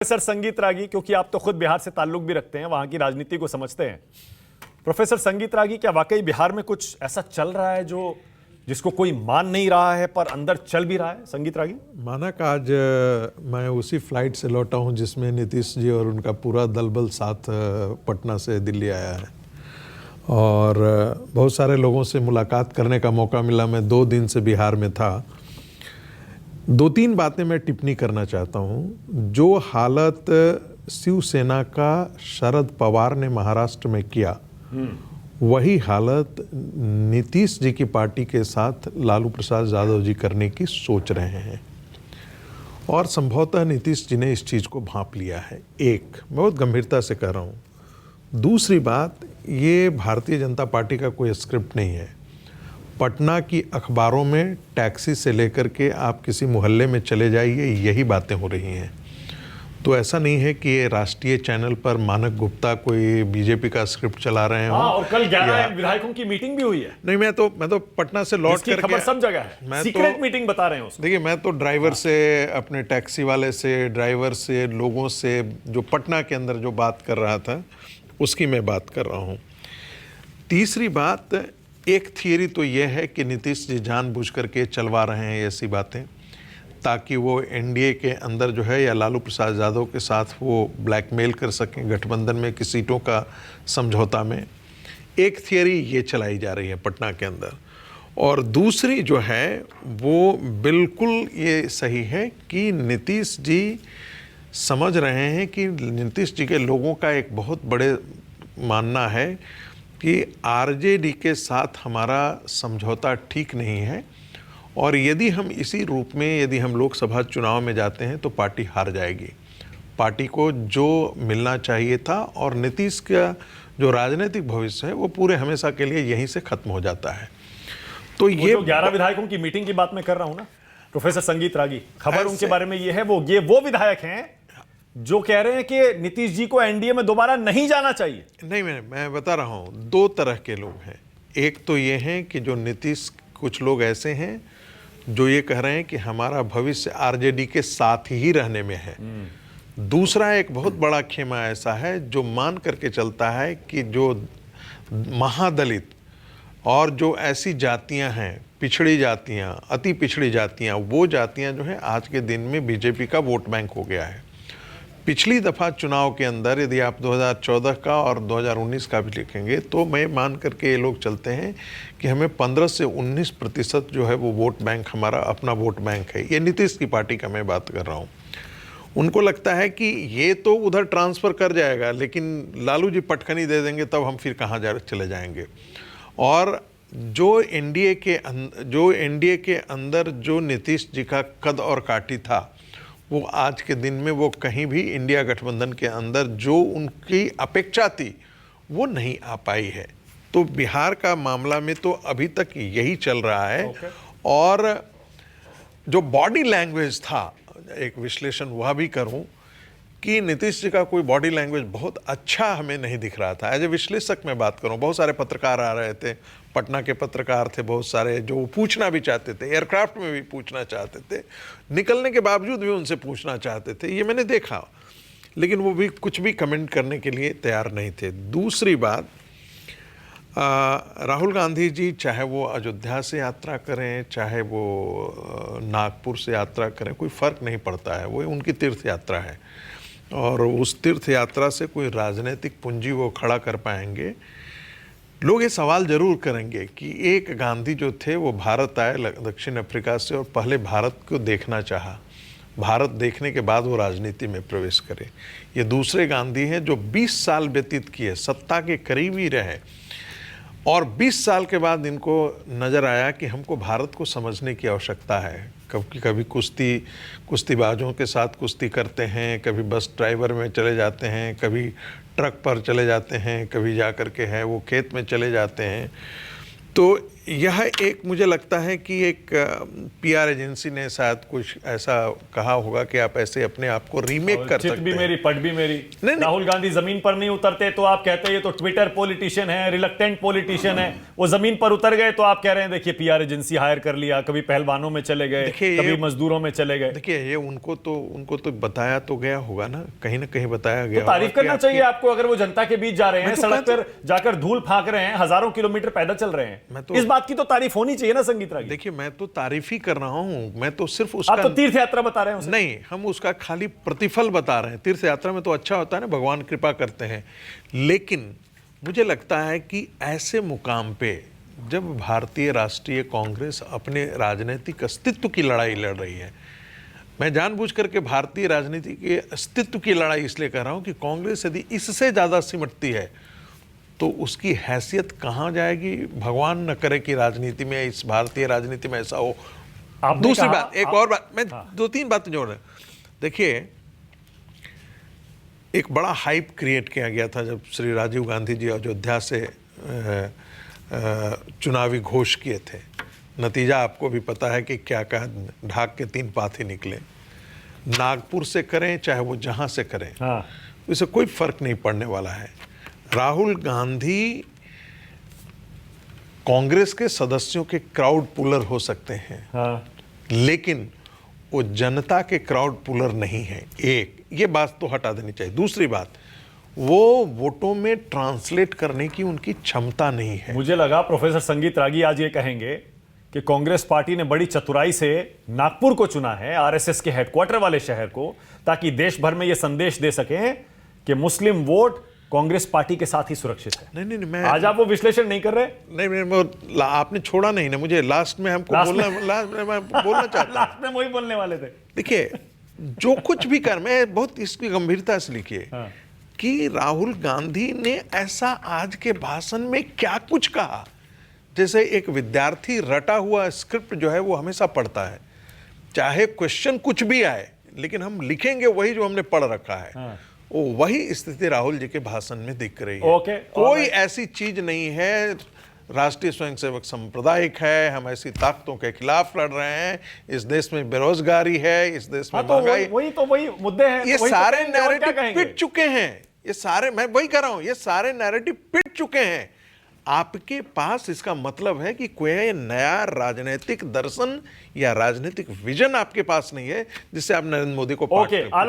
Professor संगीत रागी, क्योंकि आप तो खुद बिहार से ताल्लुक भी रखते हैं, वहां की राजनीति को समझते हैं। प्रोफेसर संगीत रागी, क्या वाकई बिहार में कुछ ऐसा चल रहा है जो जिसको कोई मान नहीं रहा है पर अंदर चल भी रहा है? संगीत रागी, माना कि आज मैं उसी फ्लाइट से लौटा हूं जिसमें नीतीश जी और उनका पूरा दलबल साथ पटना से दिल्ली आया है और बहुत सारे लोगों से मुलाकात करने का मौका मिला। मैं 2 दिन से बिहार में था। 2-3 बातें मैं टिप्पणी करना चाहता हूं। जो हालत शिवसेना का शरद पवार ने महाराष्ट्र में किया, वही हालत नीतीश जी की पार्टी के साथ लालू प्रसाद यादव जी करने की सोच रहे हैं और संभवतः नीतीश जी ने इस चीज़ को भांप लिया है। एक, बहुत गंभीरता से कह रहा हूँ। दूसरी बात, ये भारतीय जनता पार्टी का कोई स्क्रिप्ट नहीं है। पटना की अखबारों में टैक्सी से लेकर के आप किसी मोहल्ले में चले जाइए, यही बातें हो रही हैं। तो ऐसा नहीं है कि ये राष्ट्रीय चैनल पर मानक गुप्ता कोई बीजेपी का स्क्रिप्ट चला रहे हो। और कल 11 विधायकों की मीटिंग भी हुई है। नहीं, मैं तो पटना से लौट करके खबर सब जगह है, सीक्रेट मीटिंग बता रहे हैं उसको। देखिए, मैं तो ड्राइवर से, अपने टैक्सी वाले से, ड्राइवर से, लोगों से जो पटना के अंदर जो बात कर रहा था उसकी मैं बात कर रहा हूँ। तीसरी बात, एक थियरी तो यह है कि नीतीश जी जानबूझ करके चलवा रहे हैं ऐसी बातें ताकि वो एनडीए के अंदर जो है या लालू प्रसाद यादव के साथ वो ब्लैकमेल कर सकें गठबंधन में कि सीटों का समझौता में। एक थियरी ये चलाई जा रही है पटना के अंदर, और दूसरी जो है वो बिल्कुल ये सही है कि नीतीश जी समझ रहे हैं कि नीतीश जी के लोगों का एक बहुत बड़े मानना है कि आरजेडी के साथ हमारा समझौता ठीक नहीं है और यदि हम इसी रूप में यदि हम लोकसभा चुनाव में जाते हैं तो पार्टी हार जाएगी। पार्टी को जो मिलना चाहिए था और नीतीश का जो राजनीतिक भविष्य है वो पूरे हमेशा के लिए यहीं से खत्म हो जाता है। तो ये 11 विधायकों की मीटिंग की बात मैं कर रहा हूं ना प्रोफेसर संगीत रागी, खबर उनके बारे में ये है, वो विधायक हैं जो कह रहे हैं कि नीतीश जी को एनडीए में दोबारा नहीं जाना चाहिए। नहीं, मैं बता रहा हूं, 2 तरह के लोग हैं। एक तो ये हैं कि जो नीतीश, कुछ लोग ऐसे हैं जो ये कह रहे हैं कि हमारा भविष्य आरजेडी के साथ ही रहने में है। दूसरा एक बहुत बड़ा खेमा ऐसा है जो मान करके चलता है कि जो महादलित और जो ऐसी जातियां हैं, पिछड़ी जातियां, अति पिछड़ी जातियां, वो जातियां जो हैं आज के दिन में बीजेपी का वोट बैंक हो गया है। पिछली दफ़ा चुनाव के अंदर यदि आप 2014 का और 2019 का भी लिखेंगे तो मैं मान करके ये लोग चलते हैं कि हमें 15 से 19% जो है वो वोट बैंक हमारा अपना वोट बैंक है। ये नीतीश की पार्टी का मैं बात कर रहा हूँ। उनको लगता है कि ये तो उधर ट्रांसफ़र कर जाएगा लेकिन लालू जी पटखनी दे देंगे तब हम फिर कहाँ चले जाएंगे। और जो एनडीए के अंदर जो नीतीश जी का कद और काठी था, वो आज के दिन में वो कहीं भी इंडिया गठबंधन के अंदर जो उनकी अपेक्षा थी वो नहीं आ पाई है। तो बिहार का मामला में तो अभी तक यही चल रहा है। और जो बॉडी लैंग्वेज था, एक विश्लेषण वह भी करूं कि नीतीश जी का कोई बॉडी लैंग्वेज बहुत अच्छा हमें नहीं दिख रहा था। एज ए विश्लेषक मैं बात करूं, बहुत सारे पत्रकार आ रहे थे, पटना के पत्रकार थे बहुत सारे जो पूछना भी चाहते थे, एयरक्राफ्ट में भी पूछना चाहते थे, निकलने के बावजूद भी उनसे पूछना चाहते थे, ये मैंने देखा, लेकिन वो भी कुछ भी कमेंट करने के लिए तैयार नहीं थे। दूसरी बात, राहुल गांधी जी चाहे वो अयोध्या से यात्रा करें, चाहे वो नागपुर से यात्रा करें, कोई फ़र्क नहीं पड़ता है, वो उनकी तीर्थ यात्रा है और उस तीर्थ यात्रा से कोई राजनीतिक पूंजी वो खड़ा कर पाएंगे। लोग ये सवाल जरूर करेंगे कि एक गांधी जो थे वो भारत आए दक्षिण अफ्रीका से और पहले भारत को देखना चाहा, भारत देखने के बाद वो राजनीति में प्रवेश करे। ये दूसरे गांधी हैं जो 20 साल व्यतीत किए, सत्ता के करीब ही रहे और 20 साल के बाद इनको नज़र आया कि हमको भारत को समझने की आवश्यकता है। कभी कुश्तीबाजों के साथ कुश्ती करते हैं, कभी बस ड्राइवर में चले जाते हैं, कभी ट्रक पर चले जाते हैं, कभी जा कर के है वो खेत में चले जाते हैं। तो यह एक मुझे लगता है कि एक पीआर एजेंसी ने शायद कुछ ऐसा कहा होगा कि आप ऐसे अपने आप को रीमेक कर चित सकते भी हैं। मेरी पट भी मेरी। नहीं। राहुल गांधी जमीन पर नहीं उतरते तो आप कहते हैं ये तो ट्विटर पॉलिटिशियन है, रिलक्टेंट पॉलिटिशियन है। वो जमीन पर उतर गए तो आप कह रहे हैं देखिए पीआर एजेंसी हायर कर लिया, कभी पहलवानों में चले गए, कभी मजदूरों में चले गए। देखिए ये उनको तो बताया तो गया होगा ना कहीं बताया गया तो तारीफ होगा कि करना चाहिए आपको, अगर वो जनता के बीच जा रहे हैं, मैं तो सड़क कहता पर जाकर धूल फांक रहे हैं, हजारों किलोमीटर पैदल चल रहे हैं, इस बात की तो तारीफ होनी चाहिए ना संगीत रागी। देखिए मैं तो तारीफ ही कर रहा हूं, मैं तो सिर्फ आप उसका तो तीर्थ यात्रा बता रहे हैं उसे। नहीं, हम उसका खाली प्रतिफल बता रहे हैं। तीर्थ यात्रा में तो अच्छा होता है ना, भगवान कृपा करते हैं, लेकिन मुझे लगता है कि ऐसे मुकाम पे जब भारतीय राष्ट्रीय कांग्रेस अपने राजनीतिक अस्तित्व की लड़ाई लड़ रही है, मैं जानबूझ करके भारतीय राजनीति के अस्तित्व की लड़ाई इसलिए कर रहा हूं कि कांग्रेस यदि इससे ज्यादा सिमटती है तो उसकी हैसियत कहां जाएगी। भगवान न करे कि राजनीति में, इस भारतीय राजनीति में ऐसा हो। दूसरी बात, एक और बात, मैं दो तीन बातें जोड़ रहा हूं। देखिए एक बड़ा हाइप क्रिएट किया गया था जब श्री राजीव गांधी जी अयोध्या से चुनावी घोष किए थे। नतीजा आपको भी पता है कि क्या कहा, ढाक के 3 पाथी निकले। नागपुर से करें चाहे वो जहां से करें, इससे कोई फर्क नहीं पड़ने वाला है। राहुल गांधी कांग्रेस के सदस्यों के क्राउड पुलर हो सकते हैं, लेकिन वो जनता के क्राउड पुलर नहीं है। एक ये बात तो हटा देनी चाहिए। दूसरी बात, वो वोटों में ट्रांसलेट करने की उनकी क्षमता नहीं है। मुझे लगा प्रोफेसर संगीत रागी आज ये कहेंगे कि कांग्रेस पार्टी ने बड़ी चतुराई से नागपुर को चुना है, आरएसएस के हेडक्वार्टर वाले शहर को, ताकि देश भर में ये संदेश दे सकें कि मुस्लिम वोट कांग्रेस पार्टी के साथ ही सुरक्षित है। नहीं, मैं आज आप वो विश्लेषण नहीं कर रहे। नहीं, आपने छोड़ा नहीं ना मुझे। लास्ट में हमको बोलना चाहता हूं। लास्ट में वही बोलने वाले थे। देखिए जो कुछ भी कर, मैं बहुत इसकी गंभीरता से लिखिए कि राहुल गांधी ने ऐसा आज के भाषण में क्या कुछ कहा, जैसे एक विद्यार्थी रटा हुआ स्क्रिप्ट जो है वो हमेशा पढ़ता है, चाहे क्वेश्चन कुछ भी आए लेकिन हम लिखेंगे वही जो हमने पढ़ रखा है। वो वही स्थिति राहुल जी के भाषण में दिख रही है। कोई ऐसी चीज नहीं है, राष्ट्रीय स्वयंसेवक सांप्रदायिक है, हम ऐसी ताकतों के खिलाफ लड़ रहे हैं, इस देश में बेरोजगारी है, इस देश में महंगाई, वही मुद्दे हैं। ये सारे नैरेटिव पिट चुके हैं। ये सारे, मैं वही कर रहा हूं, ये सारे नैरेटिव पिट चुके हैं। आपके पास इसका मतलब है कि कोई नया राजनीतिक दर्शन या राजनीतिक विजन आपके पास नहीं है जिससे आप नरेंद्र मोदी को